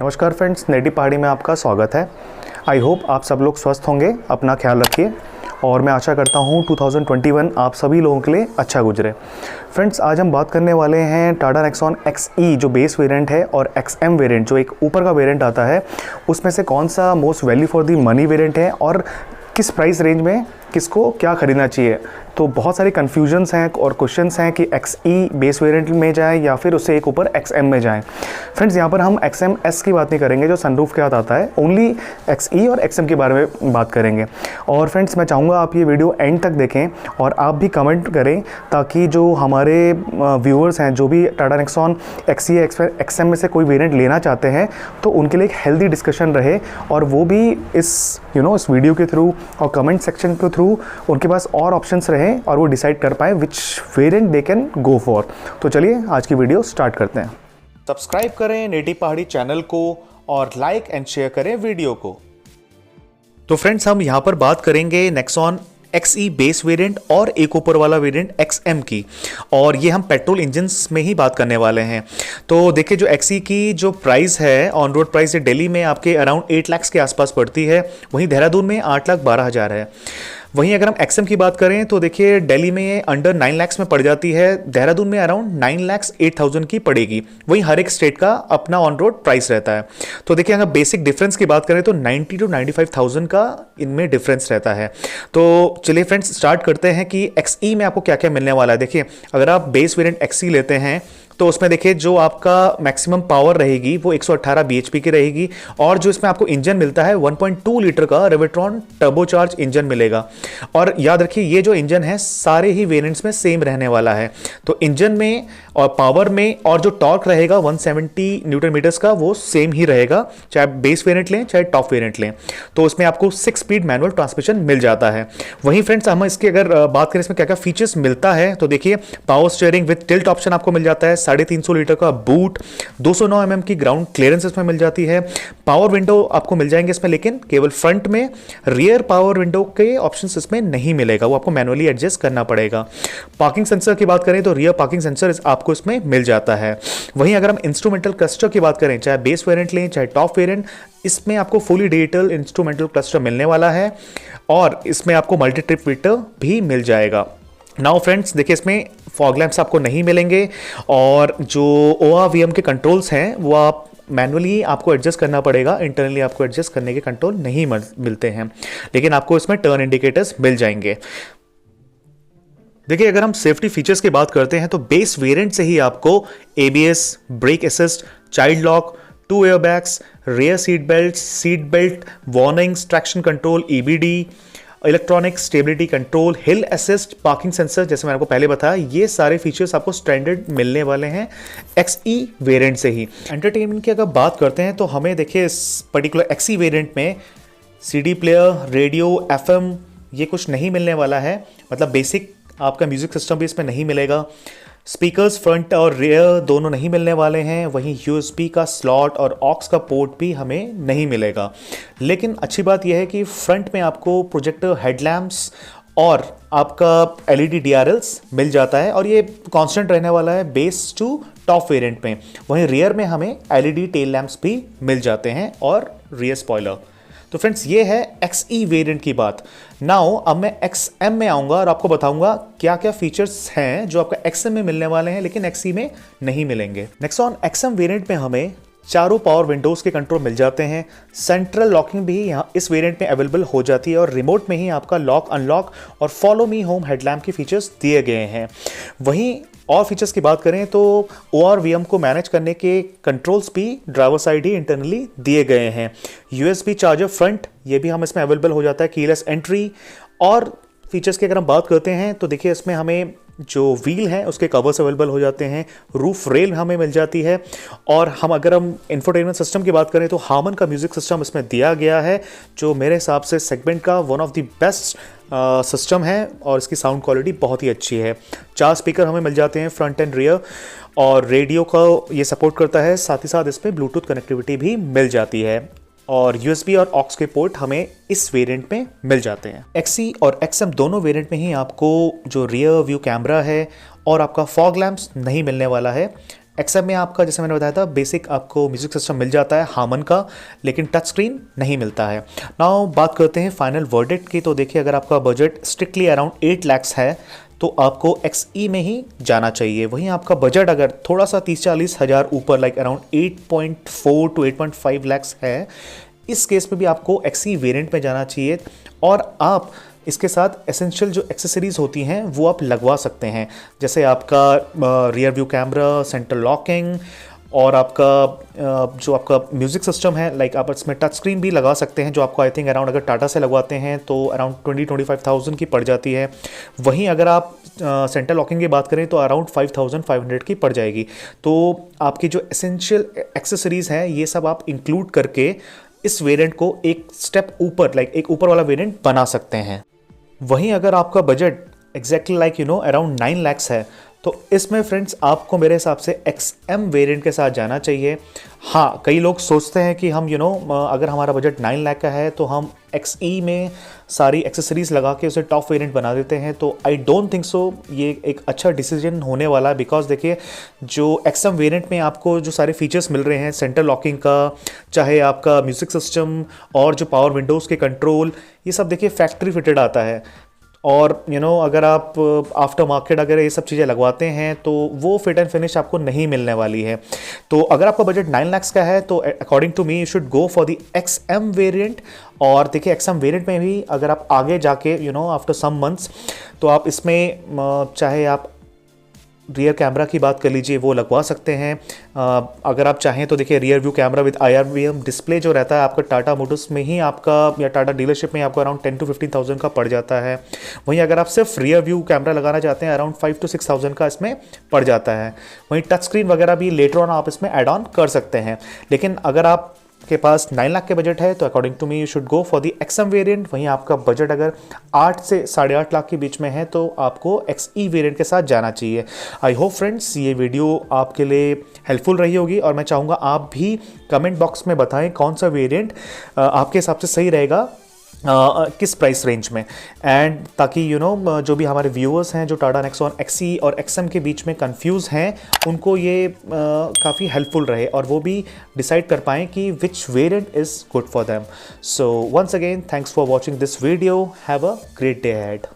नमस्कार फ्रेंड्स, नेटी पहाड़ी में आपका स्वागत है। आई होप आप सब लोग स्वस्थ होंगे, अपना ख्याल रखिए और मैं आशा करता हूँ 2021 आप सभी लोगों के लिए अच्छा गुजरे। फ्रेंड्स, आज हम बात करने वाले हैं टाटा नेक्सॉन XE जो बेस वेरिएंट है और XM वेरिएंट जो एक ऊपर का वेरिएंट आता है, उसमें से कौन सा most value for the money variant है और किस प्राइस रेंज में किसको क्या खरीदना चाहिए। तो बहुत सारे कन्फ्यूजन्स हैं और क्वेश्चंस हैं कि XE बेस वेरिएंट में जाए या फिर उससे एक ऊपर XM में जाए। फ्रेंड्स, यहाँ पर हम XM-S की बात नहीं करेंगे जो सनरूफ के साथ आता है, ओनली XE और XM के बारे में बात करेंगे। और फ्रेंड्स, मैं चाहूँगा आप ये वीडियो एंड तक देखें और आप भी कमेंट करें ताकि जो हमारे व्यूअर्स हैं जो भी टाटा नेक्सॉन XE XM में से कोई वेरिएंट लेना चाहते हैं तो उनके लिए एक हेल्दी डिस्कशन रहे और वो भी इस वीडियो के थ्रू और कमेंट सेक्शन के थ्रू उनके पास और ऑप्शंस रहे और वो डिसाइड कर पाए which variant they can go for. तो चलिए आज की वीडियो स्टार्ट करते हैं। सब्सक्राइब करें नेटी पहाड़ी चैनल को और लाइक एंड शेयर करें वीडियो को। तो फ्रेंड्स, हम यहाँ पर बात करेंगे नेक्सॉन XE बेस वेरिएंट और एक ऊपर वाला वेरिएंट XM की, और ये हम पेट्रोल इंजन्स में ही बात करने वाले हैं। तो देखिए, जो XE की जो प्राइस है ऑन रोड प्राइस है दिल्ली में आपके अराउंड 8 लाख के आसपास पड़ती है, वहीं देहरादून में 8,12,000 है। वहीं अगर हम XM की बात करें तो देखिए दिल्ली में ये अंडर 9 लाख में पड़ जाती है, देहरादून में अराउंड 9,08,000 की पड़ेगी। वहीं हर एक स्टेट का अपना ऑन रोड प्राइस रहता है। तो देखिए, अगर बेसिक डिफरेंस की बात करें तो 90 to 95,000 का इनमें डिफरेंस रहता है। तो चलिए फ्रेंड्स, स्टार्ट करते हैं कि XE में आपको क्या क्या मिलने वाला है। देखिए, अगर आप बेस वेरिएंट XE लेते हैं तो उसमें देखिए जो आपका मैक्सिमम पावर रहेगी वो 118 bhp की रहेगी, और जो इसमें आपको इंजन मिलता है 1.2 लीटर का रेविट्रॉन टर्बोचार्ज इंजन मिलेगा। और याद रखिए, ये जो इंजन है सारे ही वेरिएंट्स में सेम रहने वाला है। तो इंजन में और पावर में और जो टॉर्क रहेगा 170 न्यूटन मीटर्स का वो सेम ही रहेगा, चाहे बेस वेरिएंट लें चाहे टॉप वेरिएंट लें। तो उसमें आपको 6 स्पीड मैनुअल ट्रांसमिशन मिल जाता है। वहीं फ्रेंड्स, हम इसकी अगर बात करें इसमें क्या क्या फीचर्स मिलता है तो देखिए, power steering with tilt option आपको मिल जाता है, 350 लीटर का बूट, 209 mm की ग्राउंड क्लियरेंस इसमें मिल जाती है। पावर विंडो आपको मिल जाएंगे इसमें, लेकिन केवल फ्रंट में, रियर पावर विंडो के ऑप्शंस इसमें नहीं मिलेगा, वो आपको मैनुअली एडजस्ट करना पड़ेगा। पार्किंग सेंसर की बात करें तो रियर पार्किंग सेंसर आपको इसमें मिल जाता है। वहीं अगर हम इंस्ट्रूमेंटल क्लस्टर की बात करें, चाहे बेस वेरिएंट लें चाहे टॉप वेरिएंट, इसमें आपको फुली डिजिटल इंस्ट्रूमेंटल क्लस्टर मिलने वाला है और इसमें आपको मल्टी ट्रिप मीटर भी मिल जाएगा। नाउ फ्रेंड्स, देखिए इसमें फॉग लैंप्स आपको नहीं मिलेंगे और जो ORVM के कंट्रोल्स हैं वो आप मैनुअली आपको एडजस्ट करना पड़ेगा, इंटरनली आपको एडजस्ट करने के कंट्रोल नहीं मिलते हैं, लेकिन आपको इसमें टर्न इंडिकेटर्स मिल जाएंगे। देखिए, अगर हम सेफ्टी फीचर्स की बात करते हैं तो बेस वेरिएंट से ही आपको ABS, brake assist, child lock, 2 airbags, rear seat belt warnings, traction control, EBD, electronic stability control, हिल असिस्ट, पार्किंग सेंसर, जैसे मैंने आपको पहले बताया, ये सारे फीचर्स आपको स्टैंडर्ड मिलने वाले हैं XE वेरिएंट से ही। एंटरटेनमेंट की अगर बात करते हैं तो हमें देखिए इस पर्टिकुलर XE वेरिएंट में CD प्लेयर, रेडियो, FM ये कुछ नहीं मिलने वाला है, मतलब बेसिक आपका म्यूजिक सिस्टम भी इसमें नहीं मिलेगा। स्पीकर्स फ्रंट और रियर दोनों नहीं मिलने वाले हैं, वहीं USB का स्लॉट और ऑक्स का पोर्ट भी हमें नहीं मिलेगा। लेकिन अच्छी बात यह है कि फ्रंट में आपको प्रोजेक्टर हेडलैम्प्स और आपका LED DRLs मिल जाता है और ये कांस्टेंट रहने वाला है बेस टू टॉप वेरिएंट में। वहीं रियर में हमें LED टेल लैंप्स भी मिल जाते हैं और रियर स्पॉइलर। तो फ्रेंड्स, ये है XE वेरिएंट की बात। नाउ अब मैं XM में आऊंगा और आपको बताऊंगा क्या क्या फीचर्स हैं जो आपका XM में मिलने वाले हैं लेकिन XE में नहीं मिलेंगे। नेक्सॉन XM वेरिएंट में हमें चारों पावर विंडोज के कंट्रोल मिल जाते हैं, सेंट्रल लॉकिंग भी यहाँ इस वेरिएंट में अवेलेबल हो जाती है और रिमोट में ही आपका लॉक अनलॉक और फॉलो मी होम हेडलैम्प के फीचर्स दिए गए हैं। वहीं और फीचर्स की बात करें तो ORVM को मैनेज करने के कंट्रोल्स भी ड्राइवर साइड ही इंटरनली दिए गए हैं। USB चार्जर फ्रंट ये भी हम इसमें अवेलेबल हो जाता है, कीलेस एंट्री। और फीचर्स की अगर हम बात करते हैं तो देखिए इसमें हमें जो व्हील है उसके कवर्स अवेलेबल हो जाते हैं, रूफ रेल हमें मिल जाती है, और अगर हम इंफोटेनमेंट सिस्टम की बात करें तो हार्मन का म्यूजिक सिस्टम इसमें दिया गया है, जो मेरे हिसाब से सेगमेंट का one of the best system है और इसकी साउंड क्वालिटी बहुत ही अच्छी है। 4 स्पीकर हमें मिल जाते हैं फ्रंट एंड रियर और रेडियो का ये सपोर्ट करता है, साथ ही साथ इसमें ब्लूटूथ कनेक्टिविटी भी मिल जाती है और USB और ऑक्स के पोर्ट हमें इस वेरिएंट में मिल जाते हैं। XE और XM दोनों वेरिएंट में ही आपको जो रियर व्यू कैमरा है और आपका फॉग लैंप्स नहीं मिलने वाला है। XM में आपका जैसे मैंने बताया था बेसिक आपको म्यूजिक सिस्टम मिल जाता है हार्मन का, लेकिन टच स्क्रीन नहीं मिलता है। नाउ बात करते हैं फाइनल वर्डिक्ट की। तो देखिए अगर आपका बजट स्ट्रिक्टली अराउंड 8 लाख है तो आपको XE में ही जाना चाहिए। वहीं आपका बजट अगर थोड़ा सा 30-40 हज़ार ऊपर लाइक अराउंड 8.4 to 8.5 लाख है, इस केस में भी आपको XE वेरिएंट में जाना चाहिए। और आप इसके साथ एसेंशियल जो एक्सेसरीज होती हैं वो आप लगवा सकते हैं, जैसे आपका rear view camera, central locking, और आपका जो आपका म्यूज़िक सिस्टम है लाइक आप इसमें टच स्क्रीन भी लगा सकते हैं, जो आपको आई थिंक अराउंड अगर टाटा से लगवाते हैं तो अराउंड 20-25,000 की पड़ जाती है। वहीं अगर आप सेंट्रल लॉकिंग की बात करें तो अराउंड 5,500 की पड़ जाएगी। तो आपकी जो एसेंशियल एक्सेसरीज़ हैं ये सब आप इंक्लूड करके इस वेरिएंट को एक स्टेप ऊपर लाइक एक ऊपर वाला वेरिएंट बना सकते हैं। वहीं अगर आपका budget exactly like around 9 lakh है तो इसमें फ्रेंड्स आपको मेरे हिसाब से XM वेरिएंट के साथ जाना चाहिए। हाँ, कई लोग सोचते हैं कि हम अगर हमारा बजट 9 लाख का है तो हम XE में सारी एक्सेसरीज लगा के उसे टॉप वेरिएंट बना देते हैं, तो आई डोंट थिंक सो ये एक अच्छा डिसीजन होने वाला है। बिकॉज देखिए जो XM वेरिएंट में आपको जो सारे फीचर्स मिल रहे हैं, सेंट्रल लॉकिंग का, चाहे आपका म्यूज़िक सिस्टम और जो पावर विंडोज़ के कंट्रोल, ये सब देखिए फैक्ट्री फिटेड आता है। और अगर आप आफ्टर मार्केट अगर ये सब चीज़ें लगवाते हैं तो वो फिट एंड फिनिश आपको नहीं मिलने वाली है। तो अगर आपका बजट 9 लाख का है तो according to me you should go for the XM variant. और देखिए XM वेरिएंट में भी अगर आप आगे जाके आफ्टर सम मंथ्स तो आप इसमें चाहे आप रियर कैमरा की बात कर लीजिए वो लगवा सकते हैं। अगर आप चाहें तो देखिए rear view camera with IRVM display जो रहता है आपका टाटा मोटर्स में ही आपका या टाटा डीलरशिप में आपको अराउंड 10 to 15,000 का पड़ जाता है। वहीं अगर आप सिर्फ रियर व्यू कैमरा लगाना चाहते हैं अराउंड 5 to 6,000 का इसमें पड़ जाता है। वहीं टच स्क्रीन वगैरह भी लेटर ऑन आप इसमें ऐड ऑन कर सकते हैं। लेकिन अगर आप के पास 9 लाख के बजट है तो according to me you should go for the XM variant. वहीं आपका बजट अगर 8 से 8.5 लाख के बीच में है तो आपको XE वेरिएंट के साथ जाना चाहिए। आई होप फ्रेंड्स ये वीडियो आपके लिए हेल्पफुल रही होगी और मैं चाहूँगा आप भी कमेंट बॉक्स में बताएं कौन सा वेरिएंट आपके हिसाब से सही रहेगा किस प्राइस रेंज में। एंड ताकि जो भी हमारे व्यूअर्स हैं जो टाटा नेक्सॉन XE और XM के बीच में कंफ्यूज हैं उनको ये काफ़ी हेल्पफुल रहे और वो भी डिसाइड कर पाएँ कि which variant is good for them. So once again thanks for watching this video. Have a great day ahead.